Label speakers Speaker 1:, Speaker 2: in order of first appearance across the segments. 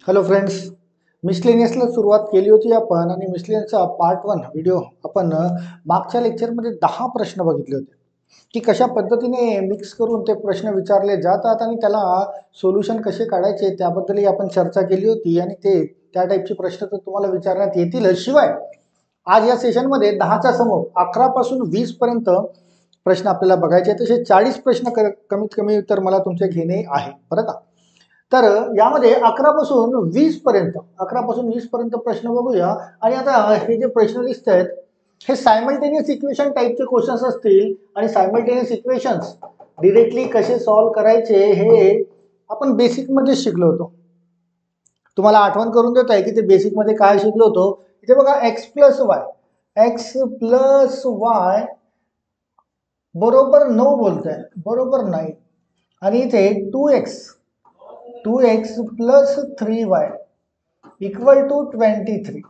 Speaker 1: Hello friends, मिसलेनियसला सुरुवात केली होती आपण आणि मिसलेनियसचा पार्ट 1 व्हिडिओ आपण मागच्या लेक्चरमध्ये 10 प्रश्न बघितले होते की कशा पद्धतीने मिक्स करून ते प्रश्न विचारले जातात आणि त्याला सोल्युशन कसे काढायचे त्याबद्दलही आपण चर्चा केली होती आणि ते त्या टाईपचे प्रश्न तर तुम्हाला विचारण्यात येतील. शिवाय आज या सेशनमध्ये 10च्या समोर 11 पासून 20 पर्यंत प्रश्न आपल्याला बघायचे, तसे 40 प्रश्न कमीत कमी तर मला तुमचे घेणे आहे बरं का. तर यामध्ये 11 पासून 20 पर्यंत प्रश्न बघूया. आणि आता हे जे प्रश्न दिसत आहेत हे सायमल्टेनियस इक्वेशन टाईपचे क्वेश्चन्स असतील आणि सायमल्टेनियस इक्वेशन्स डिरेक्टली कसे सॉल्व्ह करायचे हे आपण बेसिकमध्ये शिकलो होतो. तुम्हाला आठवण करून देत आहे की ते बेसिकमध्ये काय शिकलो होतो. इथे बघा एक्स प्लस वाय बरोबर 9 बोलतोय, बरोबर नाही. आणि इथे 2x plus 3y equal to 23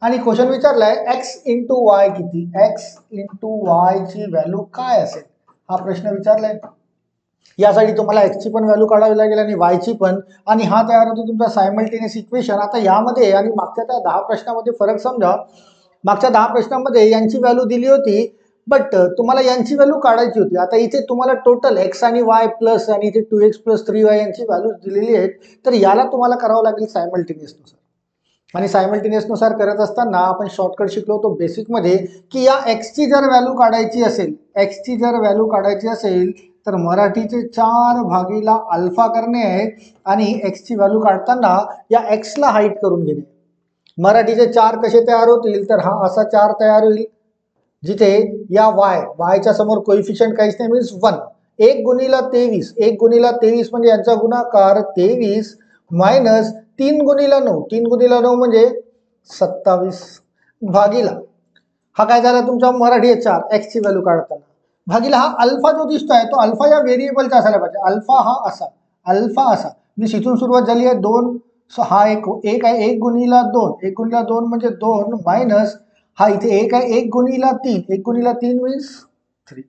Speaker 1: आणि क्वेश्चन विचारलाय x इंटू वाय किती, x इंटू वाय ची व्हॅल्यू काय असेल हा प्रश्न विचारलाय. यासाठी तुम्हाला x ची पण व्हॅल्यू काढावी लागेल आणि y ची पण, आणि हा तयार होतो तुमचा सायमल्टेनियस इक्वेशन. आता यामध्ये आणि मागच्या त्या 10 प्रश्नामध्ये फरक समजा. मागच्या 10 प्रश्नांमध्ये यांची व्हॅल्यू दिली होती, बट तुम्हाला यांची व्हॅल्यू काढायची होती. आता इथे तुम्हाला टोटल x आणि y प्लस आणि इथे 2x प्लस 3y यांची व्हॅल्यू दिलेली आहेत. तर याला तुम्हाला करावं लागेल सायमल्टेनियसनुसार. आणि सायमल्टेनियसनुसार करत असताना आपण शॉर्टकट शिकलो होतो बेसिकमध्ये की या x ची जर व्हॅल्यू काढायची असेल तर मराठीचे 4 भागीला अल्फा करणे आहे आणि x ची व्हॅल्यू काढताना या x ला हाईट करून घेणे. मराठीचे 4 कसे तयार होतील तर हा असा 4 तयार होईल, जिथे या y च्या समोर कोइफिशियंट काहीच नाही, मीन्स 1. 1 गुणिला 23 म्हणजे यांचा गुणाकार 23 मायनस 3 गुणिला 9 म्हणजे 27 भागीला हा काय झाला तुमचा मराठी 4 x ची व्हॅल्यू काढताना भागीला हा अल्फा जो दिसतोय तो अल्फा या व्हेरिएबलचा असायला पाहिजे. अल्फा असा मी इथून सुरुवात झाली आहे 2, हा एक आहे 1 गुणिला 2 म्हणजे 2 मायनस हा इथे 1 आहे 1 गुणिला 3 मीन्स 3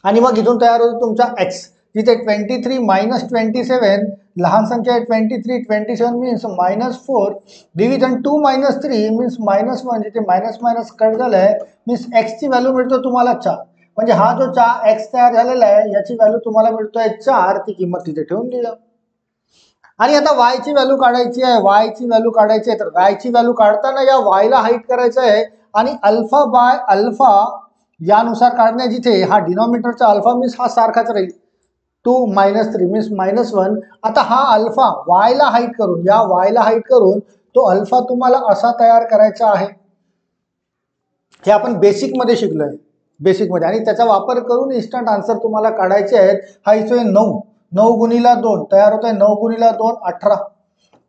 Speaker 1: आणि मग इथून तयार होतो तुमचा x, जिथे 23 मायनस 27 लहान संख्या आहे 27 मीन्स -4 डिव्हिजन 2 मायनस 3 मीन्स -1, जिथे मायनस कट झालाय मीन्स x ची व्हॅल्यू मिळतो तुम्हाला 4. म्हणजे हा जो x तयार झालेला आहे याची व्हॅल्यू तुम्हाला मिळतोय 4, ती किंमत तिथे ठेवून दिला. आणि आता y ची व्हॅल्यू काढायची आहे, तर y ची व्हॅल्यू काढताना या y ला हाईट करायचं आहे आणि अल्फा बाय अल्फा यानुसार काढण्या, जिथे हा डिनॉमिनेटरचा अल्फा मीन्स हा सारखाच राहील 2 मायनस 3 मीन्स -1. आता हा अल्फा y ला हाईट करून तो अल्फा तुम्हाला असा तयार करायचा आहे. हे आपण बेसिकमध्ये शिकलोय आणि त्याचा वापर करून इन्स्टंट आन्सर तुम्हाला काढायचे आहेत. हा इथे 9 गुणिला 2 तयार होत आहे, 9 गुणिला 2 18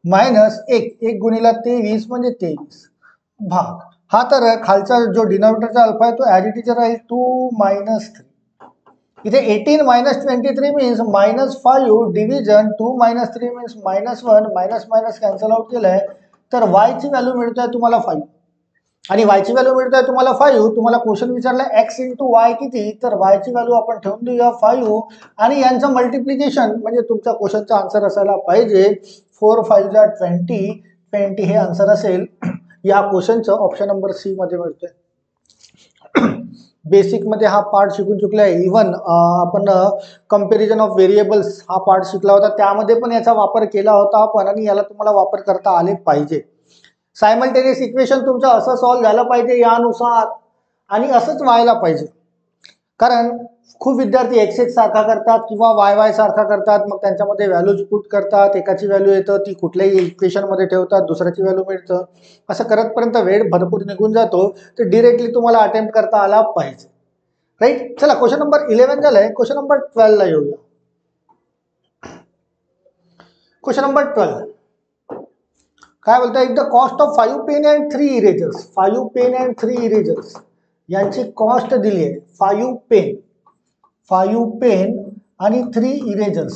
Speaker 1: मायनस 1 गुणिला 23 म्हणजे 23 भाग हा तर खालचा जो डिनॉमिनेटरचा अल्फा आहे तो ॲज इट इज राहील 2 मायनस 3. इथे 18 minus 23 means -5 division 2 minus 3 means -1 minus cancel out केलंय. तर y ची व्हॅल्यू मिळतोय तुम्हाला 5 आणि y ची व्हॅल्यू मिळतोय तुम्हाला 5. तुम्हाला क्वेश्चन विचारलाय x इंटू वाय किती, तर y ची व्हॅल्यू आपण ठेवून देऊया 5 आणि यांचं मल्टिप्लिकेशन म्हणजे तुमचा क्वेश्चनचा आन्सर असायला पाहिजे 4 5 जा 20 हे आन्सर असेल. या क्वेश्चनचं ऑप्शन नंबर सी मध्ये मिळतोय. बेसिक मध्ये हा पार्ट शिकून चुकला आहे. इव्हन आपण कंपॅरिझन ऑफ व्हेरिएबल्स हा पार्ट शिकला होता, त्यामध्ये पण याचा वापर केला होता आपण आणि याला तुम्हाला वापर करता आले पाहिजे. सायमल्टेनियस इक्वेशन तुमचं असं सॉल्व्ह झालं पाहिजे यानुसार आणि असंच व्हायला पाहिजे. कारण खूप विद्यार्थी x सारखा करतात किंवा y सारखा करतात, मग त्यांच्यामध्ये व्हॅल्यूज पुट करतात, एकाची व्हॅल्यू येतं ती कुठल्याही इक्वेशन मध्ये ठेवतात, दुसऱ्याची व्हॅल्यू मिळतं, असं करतपर्यंत वेळ भरपूर निघून जातो. तर डिरेक्टली तुम्हाला अटेम्प्ट करता आला पाहिजे, राईट. चला क्वेश्चन नंबर 11 झालाय, क्वेश्चन नंबर 12 ला येऊया. क्वेश्चन नंबर 12 काय बोलतोय, the cost of 5 pen and 3 erasers यांची कॉस्ट दिली आहे. 5 पेन आणि 3 इरेजर्स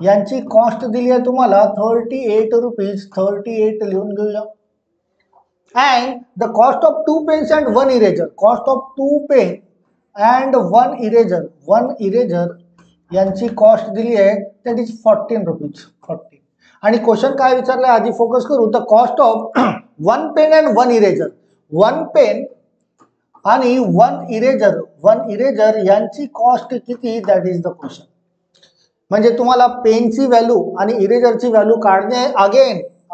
Speaker 1: यांची कॉस्ट दिली आहे तुम्हाला 38 रुपीज. 38 लिहून घेऊया. And the cost of 2 pens and 1 eraser, cost of 2 pen and 1 eraser यांची कॉस्ट दिली आहे दॅट इज 14 रुपीज 40. आणि क्वेश्चन काय विचारलंय आधी फोकस करू. The cost of 1 pen and 1 eraser. 1 pen आणि 1 इरेजर यांची कॉस्ट किती दॅट इज द क्वेश्चन. म्हणजे तुम्हाला पेनची व्हॅल्यू आणि इरेजरची व्हॅल्यू काढणे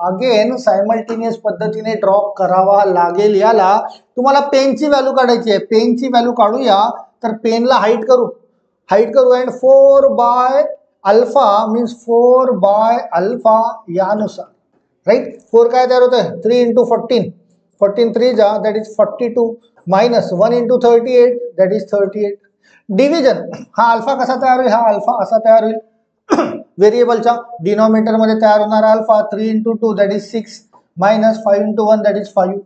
Speaker 1: अगेन सायमल्टेनियस पद्धतीने ड्रॉप करावा लागेल. याला तुम्हाला पेनची व्हॅल्यू काढायची आहे. पेनची व्हॅल्यू काढूया तर पेनला हाईट करू and 4 by alpha means 4 by alpha यानुसार राईट. 4 काय तयार होत आहे 3 इंटू 14 3 जा that is 42 minus 1 into 38 that is 38. Division हा अल्फा कसा तयार होईल. हा अल्फा असा तयार होईल व्हेरिएबलच्या डिनॉमिनेटर मध्ये तयार होणारा alpha 3 into 2 that is 6 minus 5 into 1 that is 5.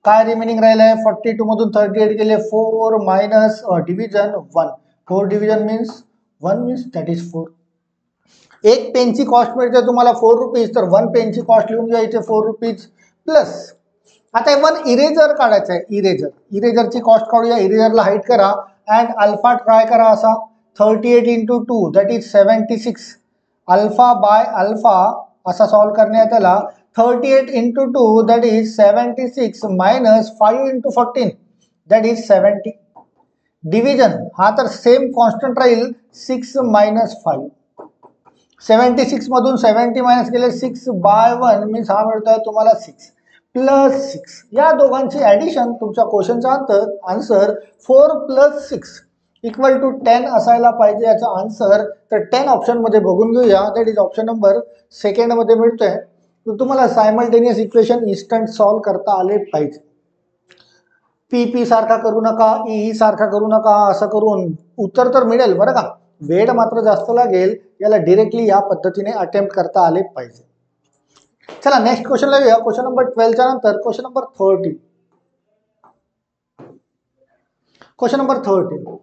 Speaker 1: काय रिमेनिंग राहिलं आहे 42 मधून 38 गेले 4 minus division 1. 4 division means 1 means that is 4. एक पेनची कॉस्ट मिळते तुम्हाला 4 रुपीज तर 1 पेनची कॉस्ट लिहून घ्या इथे 4 रुपीज प्लस. आता 1 इरेजर काढायचं आहे. इरेजरची कॉस्ट काढूया. इरेजरला हाईट करा अँड अल्फा ट्राय करा असा 38 into 2 that is 76 alpha by alpha असा सॉल्व करण्यात त्याला 38 into 2 that is 76 minus 5 into 14 that is 70. Division हा तर सेम कॉन्स्टंट राहील 6 मायनस 5. 76 मधून 70 मायनस केले 6 बाय 1 मीन्स हा मिळतोय तुम्हाला 6 प्लस 6. या दोघांची ऍडिशन तुमच्या क्वेश्चनचा आन्सर 4 प्लस 6 इक्वल टू 10 असायला पाहिजे याचा आन्सर. तर 10 ऑप्शन मध्ये बघून घेऊया दॅट इज ऑप्शन नंबर 2 मध्ये मिळतोय. तुम्हाला सायमल्टेनियस इक्वेशन इन्स्टंट सॉल्व करता आले पाहिजे. पी सारखा करू नका, ई सारखा करू नका. असं करून उत्तर तर मिळेल बरं का, वेळ मात्र जास्त लागेल. याला डिरेक्टली या पद्धतीने अटेम्प्ट करता आले पाहिजे. चला नेक्स्ट क्वेश्चन घेऊया. क्वेश्चन नंबर 12 च्या नंतर question number 13. Question number 13.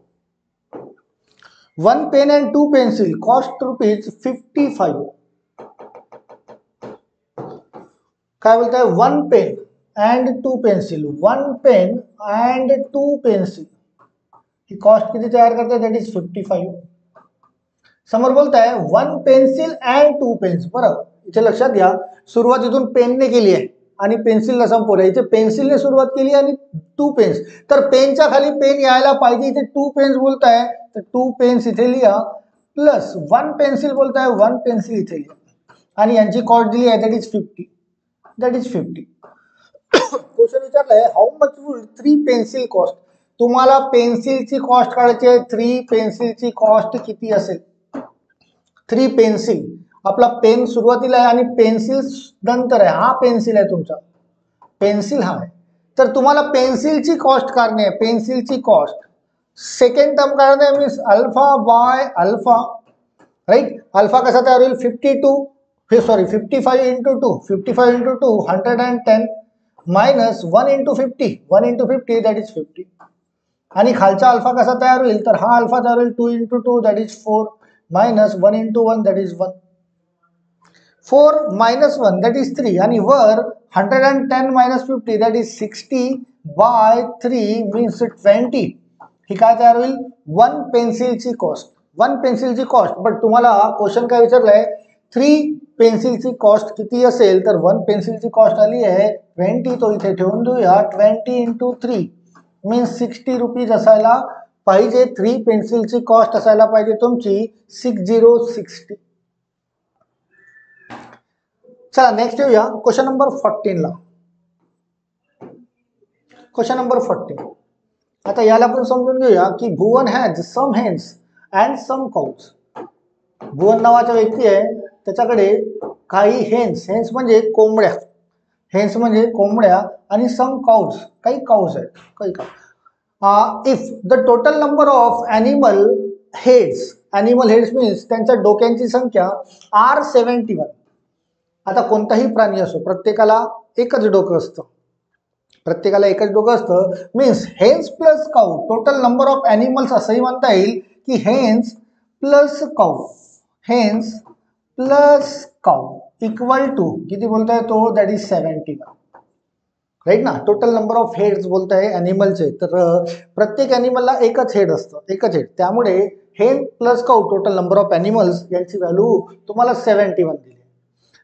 Speaker 1: 1 pen and 2 pencil cost rupees 55. काय बोलताय 1 pen and 2 pencil. 1 pen and 2 pencil ही कॉस्ट किती तयार करते दॅट इज 55. समोर बोलताय 1 पेन्सिल अँड 2 पेन्स. बरं इथे लक्षात घ्या सुरुवात इथून पेनने केली आहे आणि पेन्सिलला संपवलं. इथे पेन्सिलने सुरुवात केली आणि 2 पेन्स तर पेनच्या खाली पेन यायला पाहिजे. इथे 2 पेन्स बोलताय तर 2 पेन्स इथे लिहा प्लस 1 पेन्सिल बोलताय 1 पेन्सिल इथे लिहा आणि यांची कॉस्ट दिली आहे that is 50 that is 50. Question विचारलाय how much would 3 pencil cost. तुम्हाला पेन्सिलची कॉस्ट काढायची आहे. 3 पेन्सिलची कॉस्ट किती असेल. 3 पेन्सिल आपला पेन सुरुवातीला आहे आणि पेन्सिल नंतर आहे. हा पेन्सिल आहे तुमचा पेन्सिल हा आहे तर तुम्हाला पेन्सिलची कॉस्ट काढणे आहे. पेन्सिलची कॉस्ट सेकंड टर्म काढणे आहे means alpha by alpha right. Alpha कसा तयार होईल 55 into 2 55 into 2 110 minus 1 into 50 that is 50. आणि खालचा अल्फा कसा तयार होईल तर हा अल्फा तयार होईल 2 into 2 that is 4 minus 1 into 1 that is 1. 4 minus 1 that is 3 आणि वर 110 minus 50 that is 60 by 3 means 20. ही काय तयार होईल 1 पेन्सिलची कॉस्ट. 1 पेन्सिलची कॉस्ट. बट तुम्हाला क्वेश्चन काय विचारलाय 3 पेन्सिलची कॉस्ट किती असेल तर 1 पेन्सिलची कॉस्ट आली आहे 20. तो इथे ठेवून देऊया 20 इंटू 3 मीन्स 60 रुपीज असायला पाहिजे. 3 पेन्सिलची कॉस्ट असायला पाहिजे तुमची 6060. चला नेक्स्ट येऊया क्वेश्चन नंबर 14 ला. Question number 14. आता याला पण समजून घेऊया की Bhuvan has some hens and some cows. Bhuvan नावाचा व्यक्ती आहे त्याच्याकडे काही हेन्स म्हणजे कोंबड्या. हेन्स म्हणजे कोंबड्या आणि सम काउज काही काउज आहेत काही cow. If the total number of animal heads means त्यांच्या डोक्यांची संख्या आर 71. आता कोणताही प्राणी असो प्रत्येकाला एकच डोकं असतं means hens plus cow total number of animals असंही म्हणता येईल की hens plus cow equal to किती बोलताय तो दॅट इज 71. राईट ना. टोटल नंबर ऑफ हेड्स बोलताय ॲनिमलचे, तर प्रत्येक ॲनिमलला एकच हेड असतं, एकच हेड. त्यामुळे hen plus cow total number of animals यांची व्हॅल्यू तुम्हाला 71 दिली.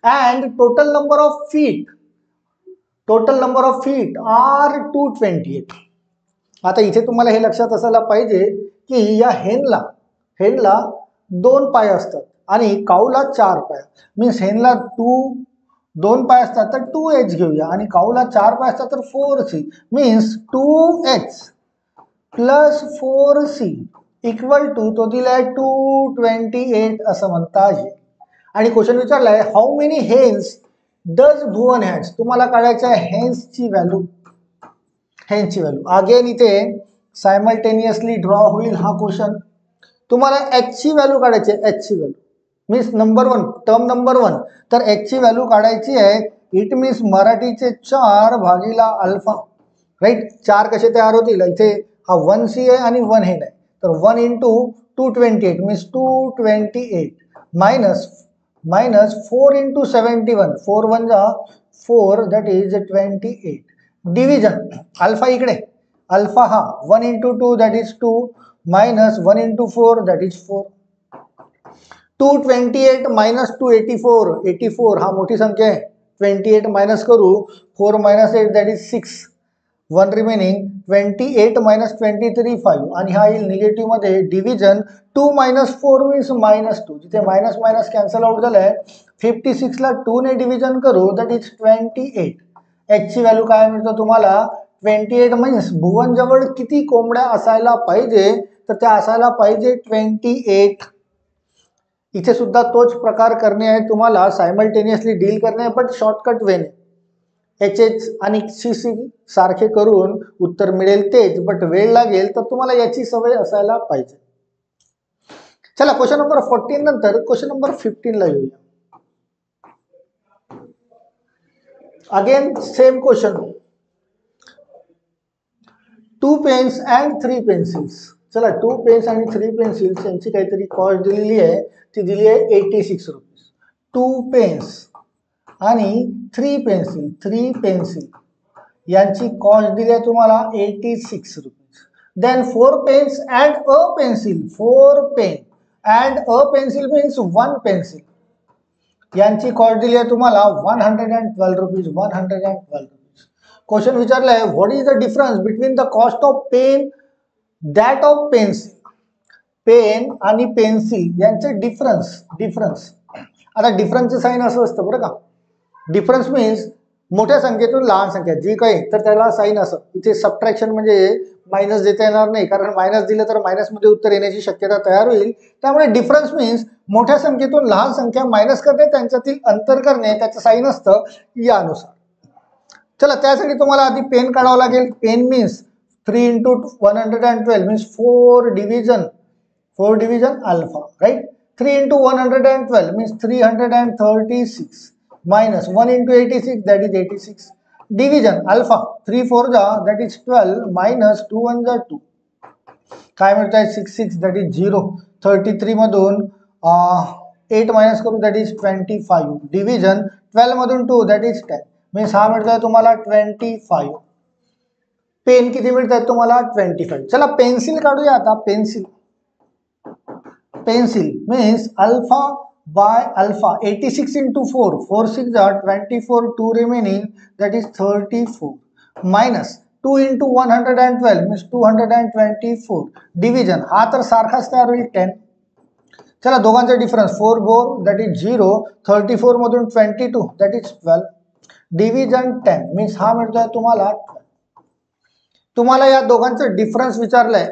Speaker 1: And total number of feet are 228. आता इथे तुम्हाला हे लक्षात असायला पाहिजे की या हेनला 2 पाय असतात आणि काऊला 4 पाय. मीन्स हेनला 2 पाय असतात तर 2h घेऊया आणि काऊला 4 पाय असतात तर 4c. Means 2h plus 4c equal to तो दिलाय 228 असं म्हणता येईल. आणि क्वेश्चन विचारलाय how many hens does Bhuvan has. तुम्हाला काढायचं आहे हेन्सची व्हॅल्यू. अगेन इथे सायमल्टेनियसली ड्रॉ होईल हा क्वेश्चन. तुम्हाला एचची व्हॅल्यू काढायची आहे, एचची value means number 1 term number 1. तर एचची व्हॅल्यू काढायची आहे. इट मीन्स मराठीचे 4 भागीला अल्फा. राईट. 4 कसे तयार होतील. इथे हा 1c आहे आणि 1 हेड आहे, तर 1 इंटू 228 मीन्स 228 मायनस 4 इंटू 71 4 1 जा 4 दॅट इज 28. डिव्हिजन अल्फा इकडे, अल्फा हा 1 into 2 that is 2 minus 1 into 4 that is 4. 228 minus 284 हा मोठी संख्या आहे. 28 मायनस करू, 4 minus 8 that is 6. 1 remaining 28 minus 23 5 आणि हा येईल निगेटिव्ह मध्ये. Division 2 minus 4 means minus 2. जिथे मायनस मायनस कॅन्सल आउट झालंय. 56 ला 2 ने डिव्हिजन करू दॅट इज 28. एचची व्हॅल्यू काय मिळतं तुम्हाला 28. मीन्स भुवन जवळ किती कोंबड्या असायला पाहिजे, तर त्या असायला पाहिजे 28. इथे सुद्धा तोच प्रकार करणे आहे तुम्हाला, सायमल्टेनियसली डील करणे आहे बट शॉर्टकट वेने. एच आणि सी सारखे करून उत्तर मिळेल तेच, बट वेळ लागेल, तर तुम्हाला याची सवय असायला पाहिजे. चला क्वेश्चन नंबर 14 नंतर क्वेश्चन नंबर 15 ला येऊया. Again same question. 2 pens and 3 pencils. चला 2 पेन्स आणि 3 पेन्सिल्स यांची काहीतरी कॉस्ट दिलेली आहे, ती दिली आहे 86 रुपीज. 2 पेन्स आणि 3 पेन्सिल यांची कॉस्ट दिली आहे तुम्हाला 86 rupees. Then 4 pens and a pencil, 4 pen and a pencil means 1 pencil यांची कॉस्ट दिली आहे तुम्हाला 112 रुपीज. 112 रुपीज. क्वेश्चन विचारलाय what is the difference between the cost of pen that of pencil. Pen आणि पेन्सिल यांचे डिफरन्स. आता डिफरन्सचे sine असं असतं बरं का. डिफरन्स मीन्स मोठ्या संख्येतून लहान संख्या जी काही, तर त्याला साईन असं. इथे सबट्रॅक्शन म्हणजे मायनस देता येणार नाही, कारण मायनस दिलं तर मायनसमध्ये उत्तर येण्याची शक्यता तयार होईल. त्यामुळे डिफरन्स मीन्स मोठ्या संख्येतून लहान संख्या मायनस करणे, त्यांच्यातील अंतर करणे, त्याचं साईन असतं यानुसार. चला त्यासाठी तुम्हाला आधी पेन काढावं लागेल. Pen means 3 into 112 means 4 division alpha. Right. 3 into 112 means 336 minus 1 into 86 that is 86. Division alpha 3 4 जा that is 12 minus 2 1 जा 2. काय मिळत आहे 66 that is 0. 33 मधून 8 मायनस करू that is 25. Division 12 मधून 2 that is 10. मीन्स हा मिळत आहे तुम्हाला 25. पेन किती मिळत आहेत तुम्हाला 25. चला पेन्सिल काढूया आता. Pencil means alpha by alpha 86 into 4 6 are 24 2 remaining that is 34 minus 2 into 112 means 224 division हा तर सारखाच तयार होईल 10. चला दोघांचा डिफरन्स 4 4 that is 0. 34 मधून 22 that is 12. डिव्हिजन 10 मीन्स हा मिळतोय तुम्हाला 12. तुम्हाला या दोघांचं डिफरन्स विचारलंय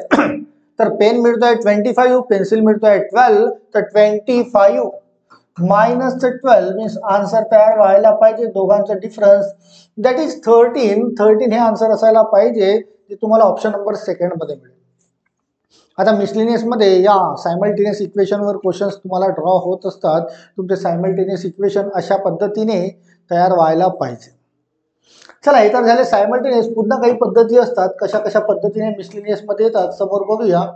Speaker 1: तर पेन मिळतोय 25, पेन्सिल मिळतोय 12, तर 25 मायनस 12 मीन्स आन्सर तयार व्हायला पाहिजे दोघांचा डिफरन्स दॅट इज 13 हे आन्सर असायला पाहिजे. ते तुम्हाला ऑप्शन नंबर 2 मध्ये मिळेल. आता मिसलेनियस मध्ये या सायमल्टेनियस इक्वेशनवर क्वेश्चन्स तुम्हाला ड्रॉ होत असतात. तुमचे सायमल्टेनियस इक्वेशन अशा पद्धतीने तयार व्हायला पाहिजे. चला हे तर झाले सायमल्टेनियस. पुन्हा काही पद्धती असतात कशा कशा पद्धतीने मिसलेनियस मध्ये येतात समोर बघूया.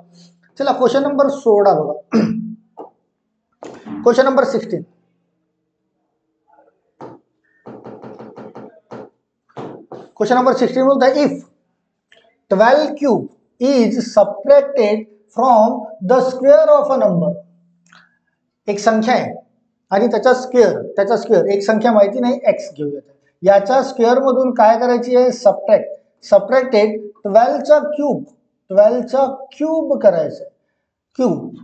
Speaker 1: चला क्वेश्चन नंबर 16 बघा. Question number 16. क्वेश्चन नंबर 16 बोलता है if 12 cube is subtracted from the square of a number. एक संख्या आहे आणि त्याचा स्क्वेअर एक संख्या माहिती नाही एक्स घेऊयात, याच्या स्क्वेअर मधून काय करायची आहे सबट्रॅक्टेड 12चा क्यूब करायचं क्यूब.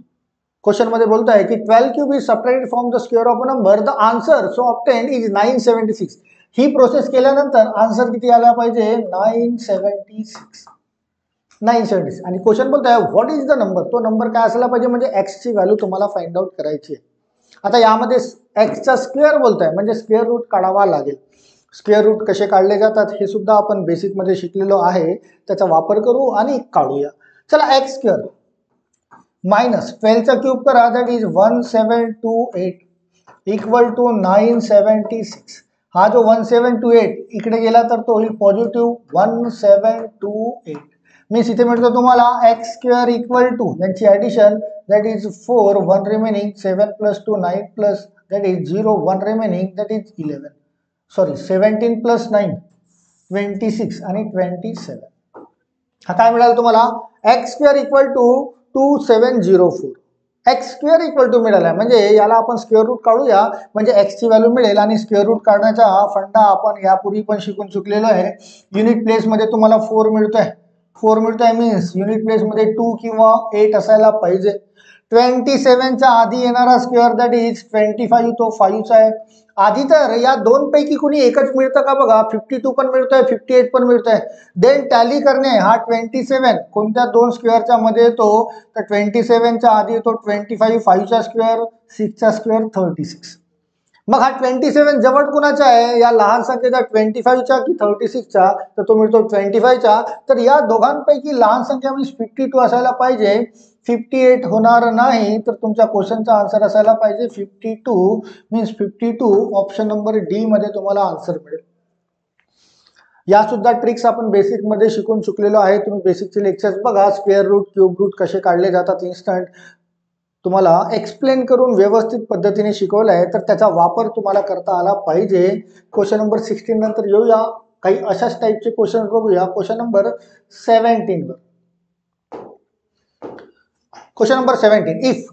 Speaker 1: क्वेश्चन मध्ये बोलत आहे की 12 cube is subtracted from the square of a number, the answer so obtained is 976. ही प्रोसेस केल्यानंतर आन्सर किती आला पाहिजे 976 आणि क्वेश्चन बोलत आहे व्हॉट इज द नंबर, तो नंबर काय असला पाहिजे म्हणजे एक्स ची व्हॅल्यू तुम्हाला फाइंड आउट करायची आहे. आता यामध्ये एक्सचा स्क्वेअर बोलताय म्हणजे स्क्वेअर रूट काढावा लागेल. स्क्वेअर रूट कसे काढले जातात हे सुद्धा आपण बेसिक मध्ये शिकलेलो आहे, त्याचा वापर करू आणि काढूया. चला एक्स स्क्वेअर मायनस 12चा क्यूब करा दॅट इज 1728 इक्वल टू 976. हा जो 1728 इकडे गेला तर तो होईल पॉझिटिव्ह 1728. मीन्स इथे मिळतो तुम्हाला एक्स स्क्वेअर इक्वल टू यांची addition that is 4 1 remaining 7 plus 2 9 plus that is 0 1 remaining that is 17 plus 9 26 आणि 27. हा काय मिळाला तुम्हाला X square equal to 2704. X square equal to मिळाला म्हणजे याला आपण स्क्वेअर रूट काढूया म्हणजे एक्स ची व्हॅल्यू मिळेल. आणि स्क्वेअर रूट काढण्याचा हा फंडा आपण यापूर्वी पण शिकून चुकलेलो आहे. युनिट प्लेस मध्ये तुम्हाला 4 मिळतोय मीन्स युनिट प्लेस मध्ये 2 किंवा 8 असायला पाहिजे. 27 च्या आधी येणारा स्क्वेअर दॅट इज 25, तो 5चा आहे. आधी तर या दोन पैकी कोणी एकच मिळतं का बघा, 52 पण मिळतोय 58 पण मिळतोय. देन टॅली करणे हा 27 कोणत्या दोन स्क्वेअरच्या मध्ये येतो तर 27 च्या आधी येतो 25, 5चा स्क्वेअर 6चा स्क्वेअर 36. मग हा 27 जवळ कुणाचा आहे या लहान संख्येचा 25च्या की 36चा तर तो मिळतो 25चा. तर या दोघांपैकी लहान संख्या मीन्स 52 असायला पाहिजे, 58 होणार नाही. तर तुमच्या क्वेश्चनचा आन्सर असायला पाहिजे 52 मीन्स 52 ऑप्शन नंबर डी मध्ये तुम्हाला आन्सर मिळेल. या सुद्धा ट्रिक्स आपण बेसिक मध्ये शिकून चुकलेलो आहे. तुम्ही बेसिकचे लेक्चर्स बघा, स्क्वेअर रूट क्यूब रूट कसे काढले जातात इन्स्टंट तुम्हाला एक्सप्लेन करून व्यवस्थित पद्धतीने शिकवलं आहे, तर त्याचा वापर तुम्हाला करता आला पाहिजे. क्वेश्चन नंबर 16 नंतर येऊया, काही अशाच टाईपचे क्वेश्चन बघूया. क्वेश्चन नंबर 17 वर. Question number 17 if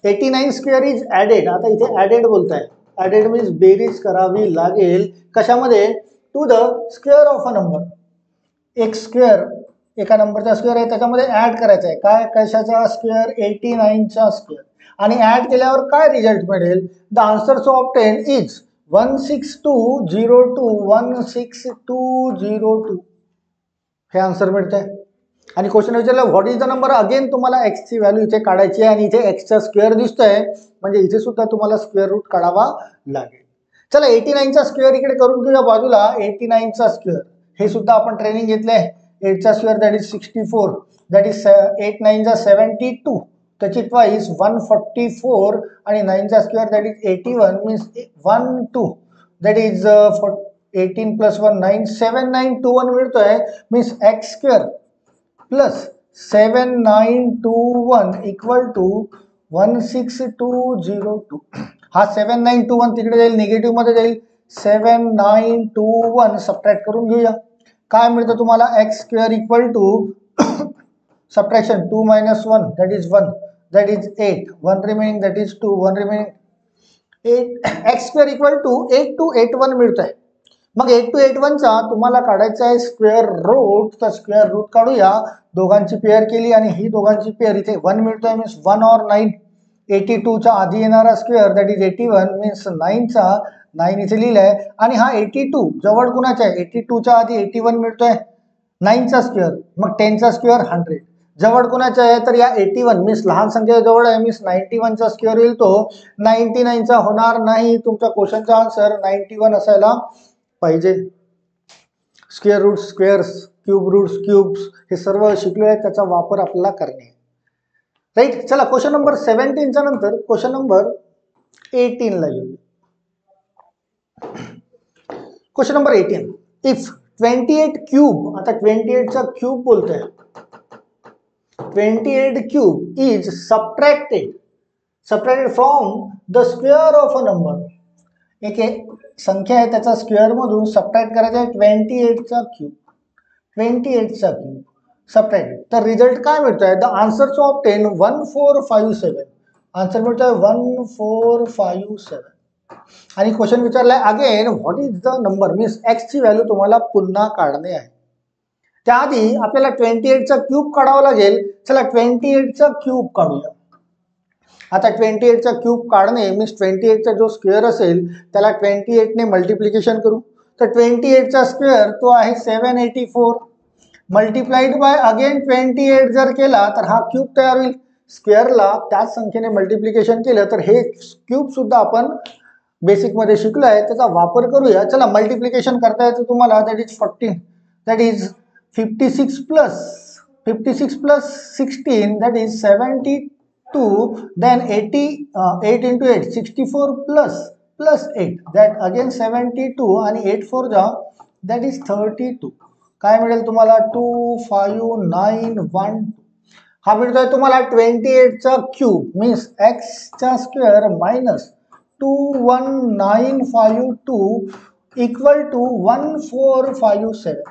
Speaker 1: 89 square is added. आता इथे ॲडेड बोलताय, ॲडेड मीन्स बेरीज करावी लागेल कशामध्ये to the square of a number. एक स्क्वेअर एका नंबरचा स्क्वेअर आहे त्याच्यामध्ये ऍड करायचा आहे. काय कशाचा स्क्वेअर 89चा स्क्वेअर. आणि ऍड केल्यावर काय रिझल्ट मिळेल the answer so obtain is 16202 हे आन्सर मिळतंय. आणि क्वेश्चन विचारलं what is the number, again तुम्हाला एक्स ची व्हॅल्यू इथे काढायची आहे आणि इथे एक्सचा स्क्वेअर दिसतोय म्हणजे इथे सुद्धा तुम्हाला स्क्वेअर रूट काढावा लागेल. चला 89चा स्क्वेअर इकडे करून घेऊया बाजूला. 89चा स्क्वेअर हे सुद्धा आपण ट्रेनिंग घेतलंय. 8चा square that is 64 that is 8 9 जा 72 त्याची ट्वाइस 144 आणि 9चा square that is 81 means 12 that is 18 plus 1 9 7921 मिळतोय. Means x square plus 7921 equal to 16202. हा 7921 तिकडे जाईल निगेटिव्ह मध्ये जाईल. 7921 सबट्रॅक्ट करून घेऊया. काय मिळतं तुम्हाला X square equal to subtraction 2 minus 1 that is 1 that is 8 1 remaining that is 2 1 remaining 8 X square equal to 8281 मिळतोय. मग 8281 चा तुम्हाला काढायचा आहे स्क्वेअर रूट. तर स्क्वेअर रूट काढूया. दोघांची पेअर केली आणि ही दोघांची पेअर इथे 1 मिळतोय मीन्स 1 और 9. 82 च्या आधी येणारा स्क्वेअर दॅट इज 81 मीन्स 9चा 9 इथे लिहिलंय. आणि हा 82 जवळ कुणाचा आहे 82 च्या आधी 81 मिळतोय 9चा स्क्वेअर मग 10चा स्क्वेअर 100 जवळ कुणाचा आहे तर या 81 मीन्स लहान संख्या जवळ आहे मीन्स 91चा स्क्वेअर येईल तो 99चा होणार नाही. तुमच्या क्वेश्चनचा आन्सर 91 असायला पाहिजे. Square root squares cube roots cubes हे सर्व शिकलो आहे, त्याचा वापर आपल्याला करणे राईट. चला क्वेश्चन नंबर 17 च्या नंतर क्वेश्चन नंबर 18 ला येऊ. Question number 18 if 28 cube. आता 28 चा क्यूब बोलतोय. 28 cube is subtracted from the square of a number एक संख्या आहे त्याचा स्क्वेअर मधून सबट्रॅक्ट करायचा आहे 28चा क्यूब, 28चा क्यूब सबट्रॅक्ट, तर रिझल्ट काय मिळतोय? The answer to obtain 1457, answer मिळतोय 1457. आणि क्वेश्चन विचारलाय again what is the number, means x ची व्हॅल्यू तुम्हाला पुन्हा काढणे आहे. त्याआधी आपल्याला 28चा क्यूब काढावा लागेल. चला 28चा क्यूब काढूया. आता 28चा क्यूब काढणे मीन्स 28चा जो स्क्वेअर असेल त्याला 28ने मल्टिप्लिकेशन करू. तर 28चा स्क्वेअर तो आहे 784 मल्टिप्लाइड बाय अगेन 28 जर केला तर हा क्यूब तयार होईल. स्क्वेअरला त्याच संख्येने मल्टिप्लिकेशन केलं तर हे क्यूब सुद्धा आपण बेसिक मध्ये शिकलो आहे, त्याचा वापर करूया. चला मल्टिप्लिकेशन करता येतं तुम्हाला. That is 14, that is 56 plus 16 that is 72, then 8 into 8 64 plus 8 that again 72 आणि 8 4 जा that is 32. काय मिळेल तुम्हाला? 25912. हा मिळतोय तुम्हाला 28चा क्यूब मीन्स x चा square minus 21952 equal to 1457.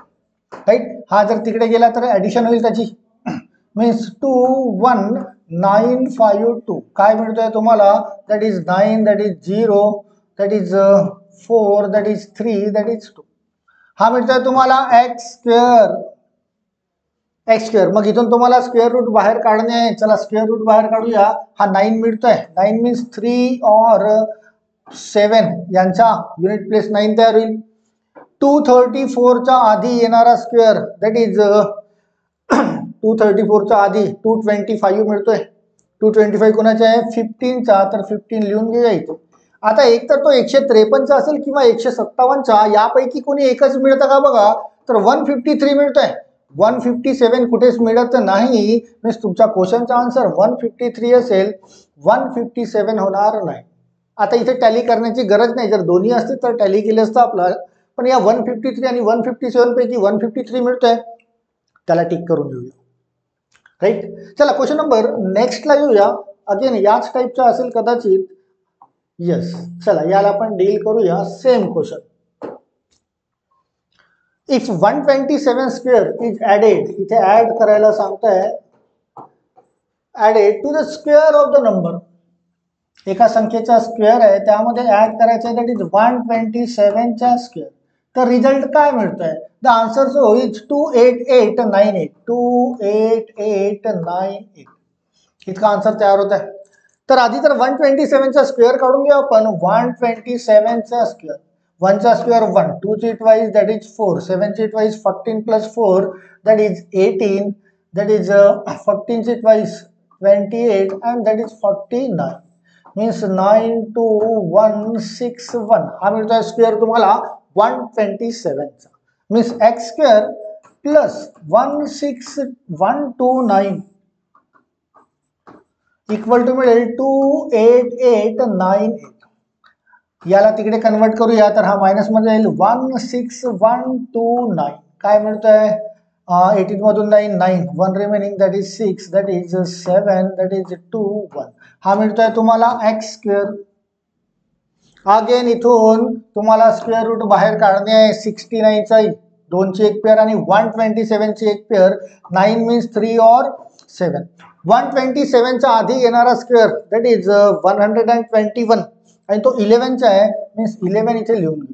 Speaker 1: Right. हा जर तिकडे गेला तर ऍडिशन होईल त्याची, मीन्स 21952 काय मिळतोय तुम्हाला? That is 9, that is 0, that is 4, that is 3, that is 2. हा मिळतोय तुम्हाला एक्स स्क्वेअर. मग इथून तुम्हाला स्क्वेअर रूट बाहेर काढणे आहे. चला स्क्वेअर रूट बाहेर काढूया. हा 9 मिळतोय. 9 मीन्स 3 और 7 यांचा युनिट प्लेस 9 तयार होईल. 234च्या आधी येणारा स्क्वेअर दॅट इज 234च्या आधी 225 मिळतोय. 225 कोणाचा आहे? 15चा, तर 15 लिहून घेऊया इथे. आता एक तर तो 153चा असेल किंवा 157चा, यापैकी कोणी एकच मिळतं का बघा. तर 153 मिळतोय. 157 कुठेच मिळत नाही. मीन्स तुमच्या क्वेश्चनचा आन्सर 153 असेल, 157 होणार नाही. आता इथे टॅली करण्याची गरज नाही. जर दोन्ही असते तर टॅली केले असतं आपलं, पण या 153 आणि 157 पैकी 153 मिळतोय, त्याला टिक करून घेऊया. राईट. चला क्वेश्चन नंबर नेक्स्टला येऊया. अगेन याच टाईपचा असेल कदाचित. यस, चला याला आपण डील करूया. Same question. If 127 square is added, इथे ऍड करायला सांगताय, added to the square of the number. एका संख्येचा स्क्वेअर आहे त्यामध्ये ऍड करायचं आहे, दॅट इज 127 चा स्क्वेअर. तर रिझल्ट काय मिळतोय? The answer so is 28898. 28898 इतका आन्सर तयार होत आहे. तर आधी तर 127 चा स्क्वेअर काढून घेऊ आपण. 127 चा स्क्वेअर, 1 चा स्क्वेअर 1, 2 ची ट्वाइस दॅट इज 4, 7 ची twice 14 plus 4 that is 18, that is 14 ची twice 28 and that is 49. Means 92161. हा मिळतोय स्क्वेअर तुम्हाला 127 चा. Means x square plus 16129 equal to मिळेल 28898. याला तिकडे कन्वर्ट करूया तर हा मायनस मध्ये येईल 16129. काय मिळतोय? 18 मधून 9, 9, 1 remaining that is 6, that is 7, that is 2, 1. हा मिळतोय तुम्हाला एक्स स्क्वेअर. अगेन इथून तुम्हाला स्क्वेअर रूट बाहेर काढणे आहे. 69चा 2 ची एक पेअर आणि 127 ची एक पेअर. 9 मीन्स 3 और 7. 127 चा आधी येणारा स्क्वेअर दॅट इज 121 आणि तो 11 चा आहे. मीन्स 11 इथे लिहून घेऊ.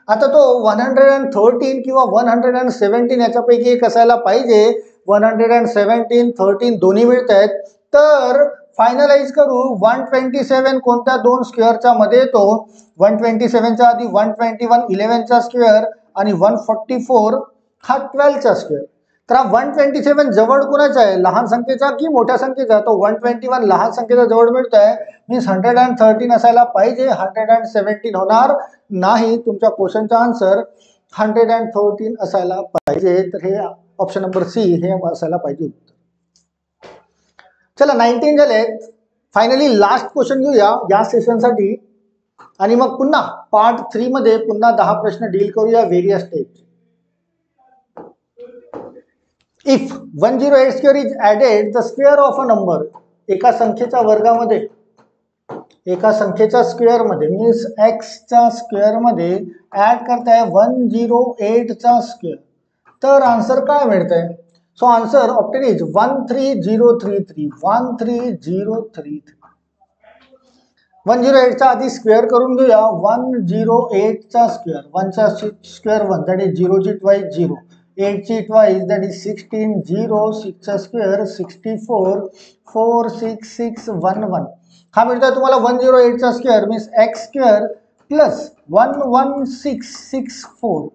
Speaker 1: आता तो 113 किंवा 117 याच्यापैकी एक असायला पाहिजे. 117, 13 दोन्ही मिळत आहेत. तर फायनलाइज करू. 127 कोणत्या दोन स्क्वेअरच्या मध्ये येतो? 127 च्या आधी 121 11 चा स्क्वेअर आणि 144 हा 12 चा स्क्वेअर. तर हा 127 जवळ कुणाचा आहे? लहान संख्येचा की मोठ्या संख्येचा? तो 121 लहान संख्येचा जवळ मिळतोय. मीन्स 113 असायला पाहिजे, 117 होणार नाही. तुमच्या क्वेश्चनचा आन्सर 113 असायला पाहिजे. तर हे ऑप्शन नंबर सी हे असायला पाहिजे. चला 19 झालेत. फायनली लास्ट क्वेश्चन घेऊया या सेशनसाठी आणि मग पुन्हा पार्ट 3 मध्ये पुन्हा 10 प्रश्न डील करूया various types. If 108 square is added the square of a number. एका संख्येच्या वर्गामध्ये एका संख्येच्या स्क्वेअर मध्ये मीन्स एक्सच्या स्क्वेअर मध्ये ऍड करताय 108 चा स्क्वेअर, तर आन्सर काय मिळतंय? So answer obtain is 13033. 13033. 108 चा आधी स्क्वेअर करून घेऊया. 108 चा स्क्वेअर, 1 चा स्क्वेअर 1 दॅट इज 0 ची ट्वाइस 0, 8 ची ट्वाइस दॅट इज 16, 0 6 चा स्क्वेअर 64, 4 6 6 1 1. हा मिळतोय तुम्हाला 108 चा square means x square plus 11664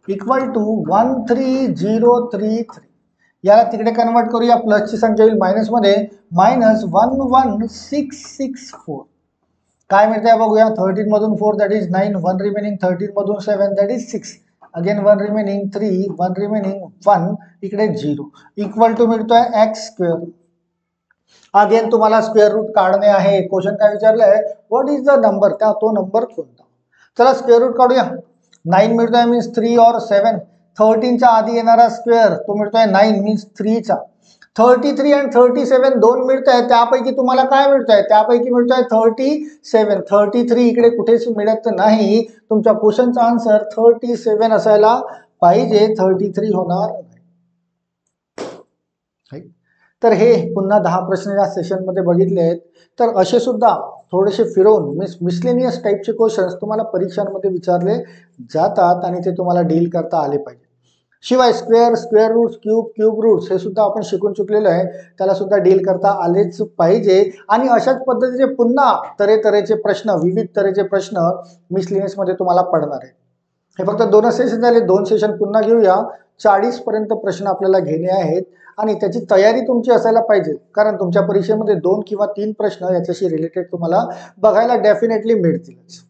Speaker 1: equal to 13033. याला तिकडे कन्वर्ट करूया, प्लसची संख्या येईल मायनस मध्ये, मायनस 11664. काय मिळतंय बघूया. 13 मधून 4 दॅट इज 9, 1 रिमेनिंग, 13 मधून 7 that is 6, again 1 remaining 3, 1 remaining 1, इकडे 0 इक्वल टू मिळतोय एक्स स्क्वेअर. अगेन तुम्हाला स्क्वेअर रूट काढणे आहे. क्वेश्चन काय विचारलंय, व्हॉट इज द नंबर, त्या तो नंबर कोणता. चला स्क्वेअर रूट काढूया. 9 मिळतोय मीन्स 3 और 7. 13 च्या आधी येणारा स्क्वेअर तो मिळतोय 9 मीन्स 3 चा. 33 आणि 37 दोन मिळत आहे, त्यापैकी तुम्हाला काय मिळतंय, त्यापैकी मिळतोय 37. 33 इकडे कुठेच मिळत नाही. तुमच्या क्वेश्चनचा आन्सर 37 असायला पाहिजे, 33 होणार नाही. तर हे पुन्हा 10 प्रश्न या सेशनमध्ये बघितले आहेत. तर असे सुद्धा थोडेसे फिरवून मिसलेनियस टाईपचे क्वेश्चन्स तुम्हाला परीक्षांमध्ये विचारले जातात आणि ते तुम्हाला डील करता आले पाहिजे. शिवाय square, square roots, cube, cube roots हे सुद्धा आपण शिकून चुकलेलो आहे, त्याला सुद्धा डील करता आलेच पाहिजे. आणि अशाच पद्धतीचे पुन्हा तऱ्हेतऱ्हेचे प्रश्न, विविध तऱ्हेचे प्रश्न मिसलेनियसमध्ये तुम्हाला पडणार आहे. हे फक्त 2 सेशन झाले, 2 सेशन पुन्हा घेऊया. 40 पर्यंत प्रश्न आपल्याला घेणे आहेत आणि त्याची तयारी तुमची असायला पाहिजे, कारण तुमच्या परीक्षेमध्ये 2 किंवा 3 प्रश्न याच्याशी रिलेटेड तुम्हाला बघायला डेफिनेटली मिळतीलच.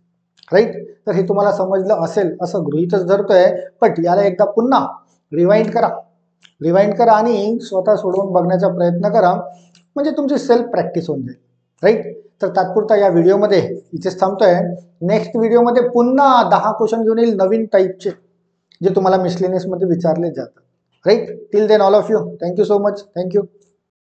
Speaker 1: राईट. तर हे तुम्हाला समजलं असेल असं गृहीतच धरतोय, पण याला एकदा पुन्हा रिवाइंड करा आणि स्वतः सोडवून बघण्याचा प्रयत्न करा, म्हणजे तुमची सेल्फ प्रॅक्टिस होऊन जाईल. राईट. तर तात्पुरता या व्हिडिओमध्ये इथेच थांबतोय. नेक्स्ट व्हिडिओमध्ये पुन्हा 10 क्वेश्चन घेऊन येईल नवीन टाईपचे, जे तुम्हाला मिसलेनियसमध्ये विचारले जातात. Right. Till then all of you, thank you so much. Thank you.